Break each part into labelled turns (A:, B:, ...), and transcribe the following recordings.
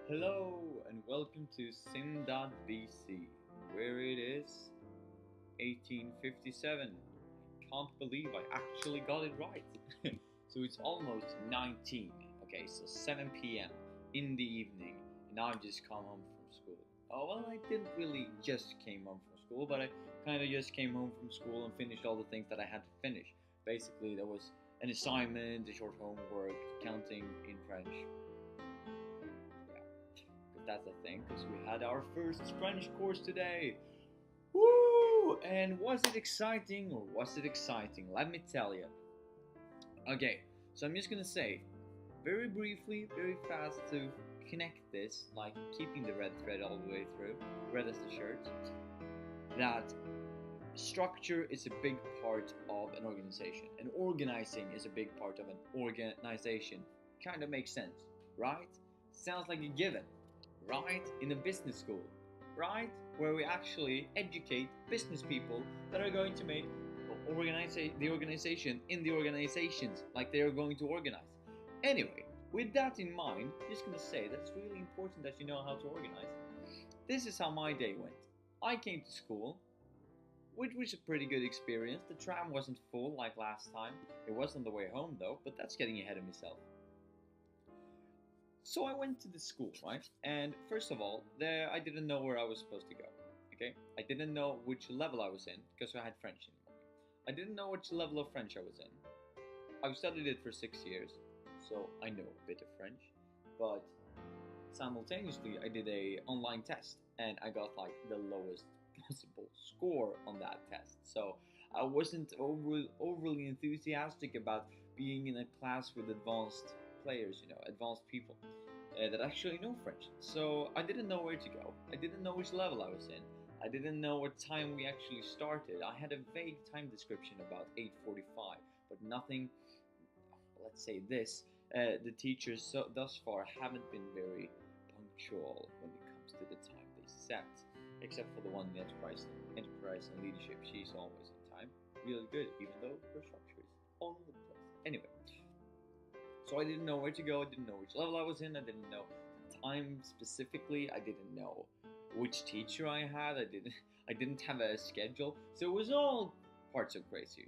A: Hello and welcome to Sim.bc, where it is 1857. Can't believe I actually got it right. So it's almost 19. Okay, so 7 p.m. in the evening, and I've just come home from school. Oh, well, I didn't really just came home from school, but I kind of just came home from school and finished all the things that I had to finish. Basically, there was an assignment, a short homework, counting in French. Yeah, that's the thing, because we had our first French course today. Woo! And was it exciting or was it exciting? Let me tell you. Okay, so I'm just gonna say, very briefly, very fast to connect this, like keeping the red thread all the way through, red as the shirt, that structure is a big part of an organization, and organizing is a big part of an organization. Kind of makes sense, right? Sounds like a given, right? In a business school, right? Where we actually educate business people that are going to make the organization in the organizations like they are going to organize. Anyway, with that in mind, I'm just gonna say that it's really important that you know how to organize. This is how my day went. I came to school, which was a pretty good experience. The tram wasn't full like last time. It was on the way home though, but that's getting ahead of myself. So I went to the school, right? And first of all, there I didn't know where I was supposed to go. Okay, I didn't know which level I was in because I had French in the morning. I didn't know which level of French I was in. I've studied it for 6 years, so I know a bit of French. But simultaneously, I did a online test, and I got like the lowest possible score on that test. So I wasn't overly enthusiastic about being in a class with advanced players, advanced people that actually know French. So I didn't know where to go. I didn't know which level I was in. I didn't know what time we actually started. I had a vague time description about 8:45, but nothing. Let's say this: the teachers thus far haven't been very punctual when it comes to the time they set, except for the one in enterprise and leadership. She's always on time, really good, even though her structure is all over the place. Anyway, so I didn't know where to go. I didn't know which level I was in. I didn't know the time specifically. I didn't know which teacher I had. I didn't. I didn't have a schedule. So it was all parts of crazy.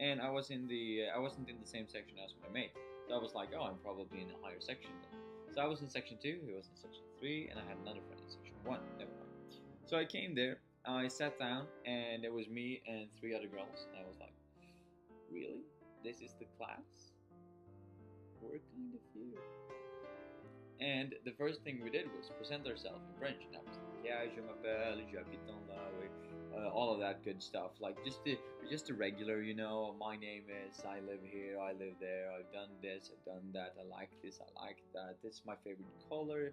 A: And I wasn't in the same section as my mate. So I was like, oh, I'm probably in a higher section then. So I was in section two. He was in section three, and I had another friend in section one. Never mind. So I came there. I sat down, and it was me and three other girls. And I was like, really? This is the class? We're kind of few. And the first thing we did was present ourselves in French. And I was like, yeah, je m'appelle, j'habite dans la rue. All of that good stuff. Like just the regular, my name is, I live here, I live there, I've done this, I've done that, I like this, I like that, this is my favorite color,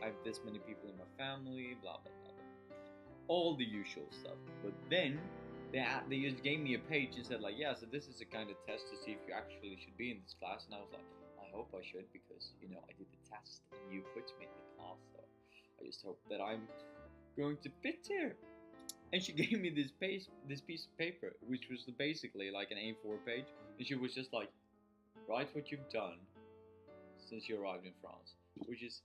A: I have this many people in my family, blah, blah, blah, blah. All the usual stuff. But then they just gave me a page and said like, yeah, so this is a kind of test to see if you actually should be in this class. And I was like, I hope I should, because I did the test and you put me in the class, so I just hope that I'm going to fit here. And she gave me this piece of paper, which was basically like an A4 page, and she was just like, write what you've done since you arrived in France, which is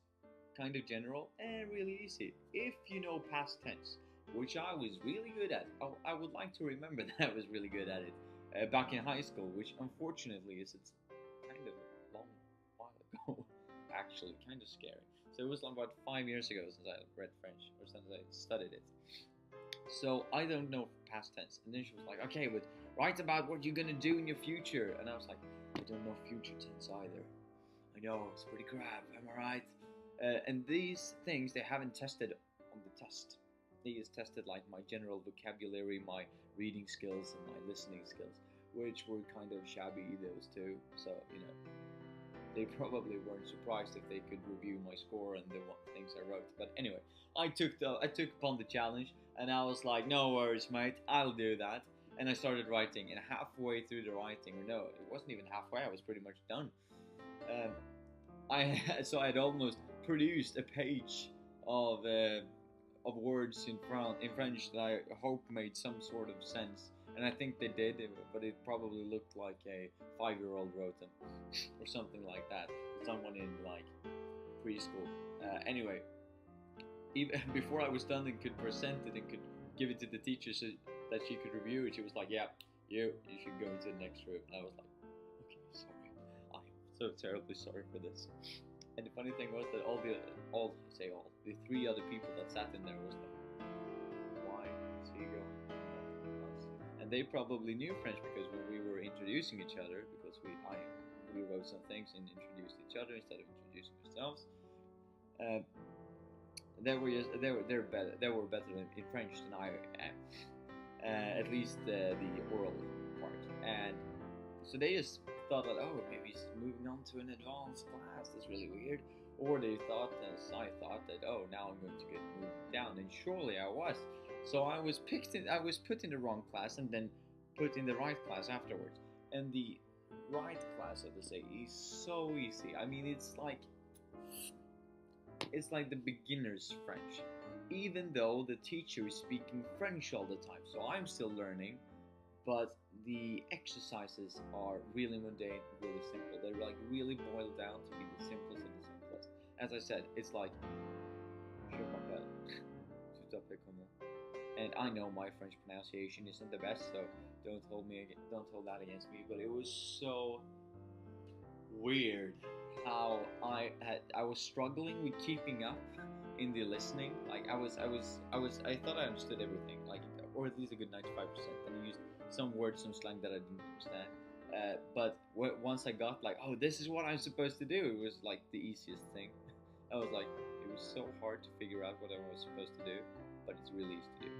A: kind of general and really easy if you know past tense, which I was really good at. I would like to remember that I was really good at it back in high school, which unfortunately it's kind of a long while ago. Actually, kind of scary. So it was about 5 years ago since I read French, or since I studied it. So I don't know past tense. And then she was like, okay, but write about what you're gonna do in your future. And I was like, I don't know future tense either. I know, it's pretty crap, am I right? And these things they haven't tested on the test. They just tested like my general vocabulary, my reading skills, and my listening skills, which were kind of shabby, those two. So, they probably weren't surprised if they could review my score and the things I wrote. But anyway, I took upon the challenge, and I was like, no worries, mate, I'll do that. And I started writing, and halfway through the writing, or no, it wasn't even halfway. I was pretty much done. Um, so I'd almost produced a page of uh, of words in French that I hope made some sort of sense, and I think they did, but it probably looked like a 5-year-old wrote them or something like that. Someone in like preschool. Anyway, even before I was done and could present it and could give it to the teacher so that she could review it, she was like, "Yeah, you should go into the next room." And I was like, "Okay, sorry. I'm so terribly sorry for this." And the funny thing was that the three other people that sat in there was like, "Why is he going with us?" And they probably knew French because when we were introducing each other, because we wrote some things and introduced each other instead of introducing ourselves. Uh, they were better in French than I am, at least the oral part. And so they just thought that, oh, maybe he's moving on to an advanced class. That's really weird. Or they thought, as I thought, that, oh, now I'm going to get moved down. And surely I was. So I was put in the wrong class and then put in the right class afterwards. And the right class, so to say, is so easy. I mean, it's like the beginner's French, even though the teacher is speaking French all the time. So I'm still learning, but the exercises are really mundane, really simple. They're like really boiled down to be the simplest of the simplest. As I said, it's like je m'appelle, tout à fait comment. And I know my French pronunciation isn't the best, so don't hold that against me. But it was so weird how I was struggling with keeping up in the listening. Like I thought I understood everything, like, or at least a good 95%. And I used some words, some slang that I didn't understand. But once I got like, oh, this is what I'm supposed to do, it was like the easiest thing. I was like, it was so hard to figure out what I was supposed to do, but it's really easy to do.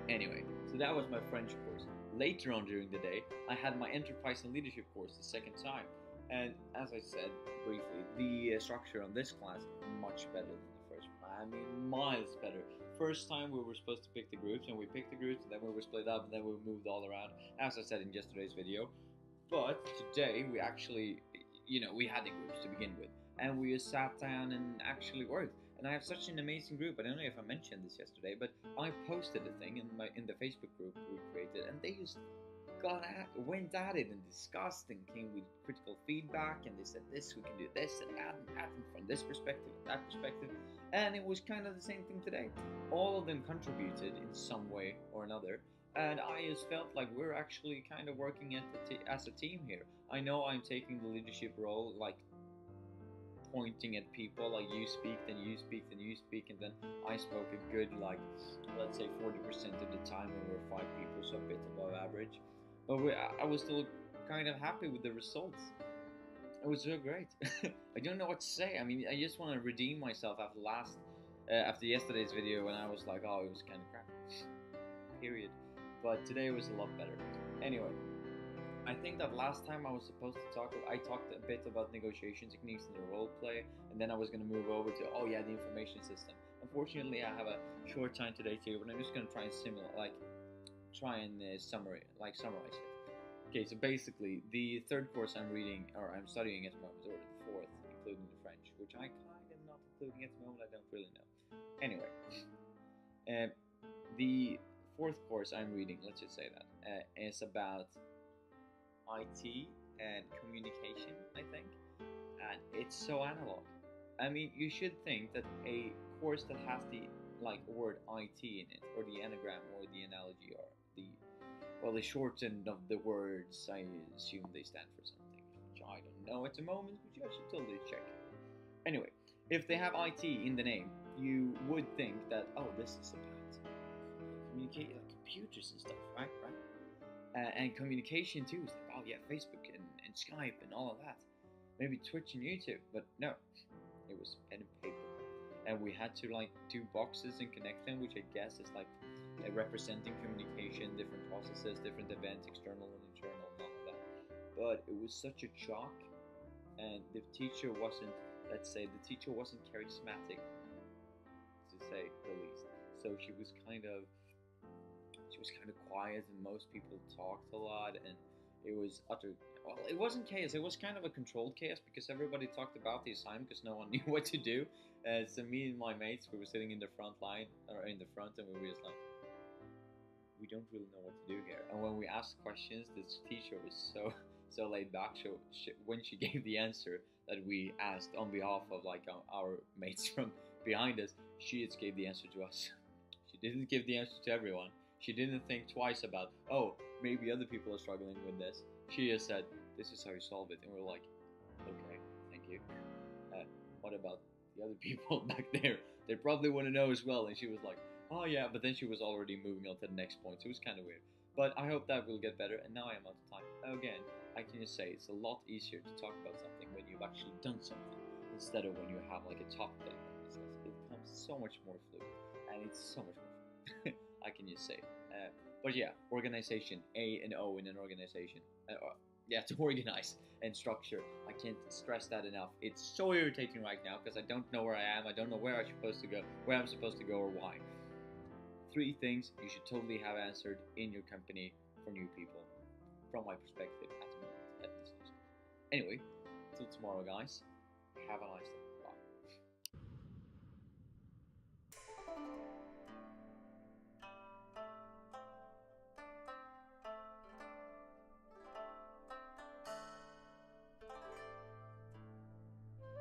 A: Anyway, so that was my French course. Later on during the day, I had my enterprise and leadership course the second time. And as I said briefly, the structure on this class much better than the first one. I mean, miles better. First time we were supposed to pick the groups, and we picked the groups, and then we were split up, and then we moved all around, as I said in yesterday's video. But today we actually, we had the groups to begin with, and we just sat down and actually worked. And I have such an amazing group. I don't know if I mentioned this yesterday, but I posted a thing in the Facebook group we created, and they just went at it and discussed and came with critical feedback, and they said this, we can do this, and add them from this perspective and that perspective. And it was kind of the same thing today. All of them contributed in some way or another, and I just felt like we're actually kind of working as a team here. I know I'm taking the leadership role, like pointing at people, like you speak, then you speak, then you speak, and then I spoke a good, like, let's say 40% of the time when we're 5 people, so a bit above average. But I was still kind of happy with the results. It was so great. I don't know what to say. I mean, I just want to redeem myself after yesterday's video when I was like, oh, it was kind of crap. Period. But today was a lot better. Anyway, I think that last time I was supposed to I talked a bit about negotiation techniques and the role play, and then I was going to move over to, oh yeah, the information system. Unfortunately, I have a short time today too, but I'm just going to try and summarize it. Okay, so basically, the third course I'm studying at the moment, or the fourth, including the French, which I kind of not including at the moment, I don't really know. Anyway, the fourth course I'm reading, let's just say that, is about IT and communication, I think, and it's so analog. I mean, you should think that a course that has the word IT in it, or the anagram, or the analogy, or the short end of the words, I assume they stand for something, which I don't know at the moment, but I should totally check. Anyway, if they have IT in the name, you would think that, oh, this is about communicate, like computers and stuff, right? And communication too is like, oh yeah, Facebook and Skype and all of that. Maybe Twitch and YouTube, but no, it was pen and paper. And we had to do boxes and connect them, which I guess is representing communication, different processes, different events, external and internal, and all of that. But it was such a shock, and the teacher wasn't charismatic, to say the least. So she was kind of quiet, and most people talked a lot, and it was it wasn't chaos, it was kind of a controlled chaos, because everybody talked about the assignment because no one knew what to do. So me and my mates, we were sitting in the front line, or in the front, and we were just like, we don't really know what to do here. And when we asked questions, this teacher was so laid back, so when she gave the answer, that we asked on behalf of like our mates from behind us, she just gave the answer to us. She didn't give the answer to everyone. She didn't think twice about, oh, maybe other people are struggling with this. She just said, this is how you solve it. And we're like, okay, thank you. What about the other people back there? They probably want to know as well. And she was like, oh yeah, but then she was already moving on to the next point. So it was kind of weird. But I hope that will get better. And now I am out of time. Again, I can just say it's a lot easier to talk about something when you've actually done something instead of when you have like a top thing. It becomes so much more fluid and it's so much more fun. I can just say it. But yeah, organization, A and O in an organization. Yeah, to organize and structure. I can't stress that enough. It's so irritating right now because I don't know where I am. I don't know where I'm supposed to go, where I'm supposed to go, or why. 3 things you should totally have answered in your company for new people, from my perspective at the moment, at this stage. Anyway, till tomorrow, guys. Have a nice day.